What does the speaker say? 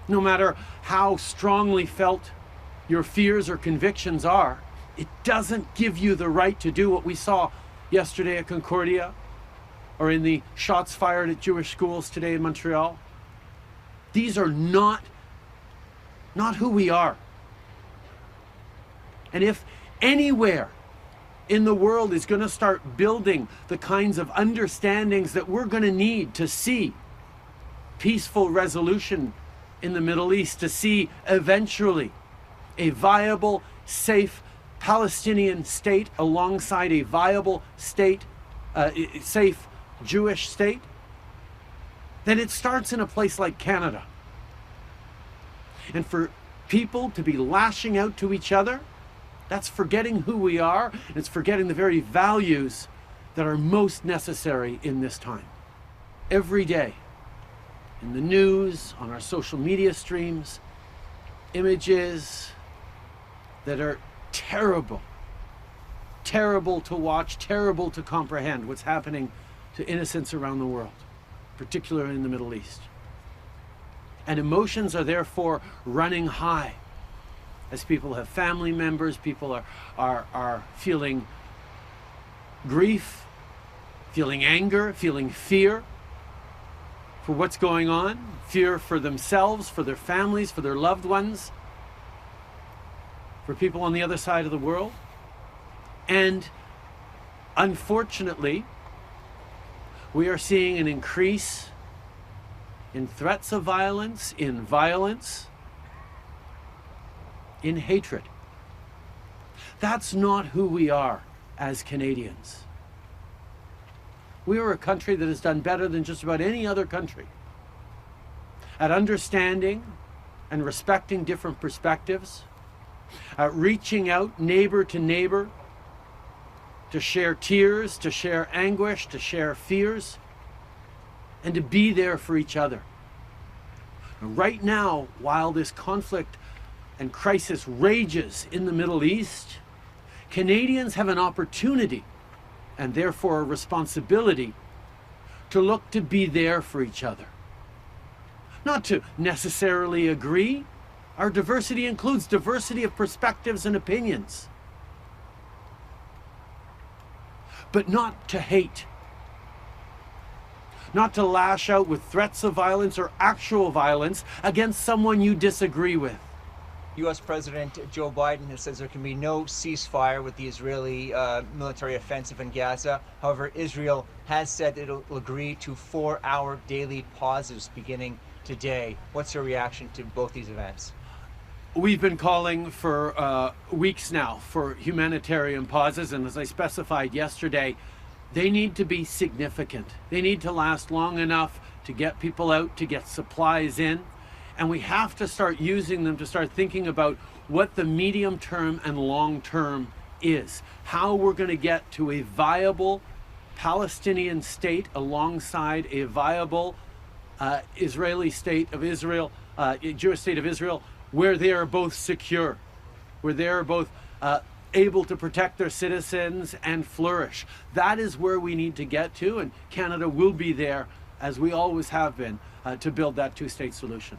No matter how strongly felt your fears or convictions are, it doesn't give you the right to do what we saw yesterday at Concordia or in the shots fired at Jewish schools today in Montreal. These are not who we are. And if anywhere in the world is going to start building the kinds of understandings that we're going to need to see peaceful resolution in the Middle East, to see eventually a viable, safe Palestinian state alongside a viable state, safe Jewish state, then it starts in a place like Canada. And for people to be lashing out to each other, that's forgetting who we are, and it's forgetting the very values that are most necessary in this time. Every day, in the news, on our social media streams, images that are terrible, terrible to watch, terrible to comprehend what's happening to innocents around the world, particularly in the Middle East. And emotions are therefore running high as people have family members, people are feeling grief, feeling anger, feeling fear for what's going on, fear for themselves, for their families, for their loved ones, for people on the other side of the world. And unfortunately, we are seeing an increase in threats of violence, in hatred. That's not who we are as Canadians. We are a country that has done better than just about any other country at understanding and respecting different perspectives, at reaching out neighbor to neighbor to share tears, to share anguish, to share fears, and to be there for each other. Right now, while this conflict and crisis rages in the Middle East, Canadians have an opportunity and therefore a responsibility to look to be there for each other. Not to necessarily agree. Our diversity includes diversity of perspectives and opinions. But not to hate. Not to lash out with threats of violence or actual violence against someone you disagree with. U.S. President Joe Biden has said there can be no ceasefire with the Israeli military offensive in Gaza. However, Israel has said it will agree to 4-hour daily pauses beginning today. What's your reaction to both these events? We've been calling for weeks now for humanitarian pauses, and as I specified yesterday, they need to be significant. They need to last long enough to get people out, to get supplies in. And we have to start using them to start thinking about what the medium term and long term is. How we're going to get to a viable Palestinian state alongside a viable Israeli state of Israel, Jewish state of Israel, where they are both secure, where they are both able to protect their citizens and flourish. That is where we need to get to, and Canada will be there, as we always have been, to build that two-state solution.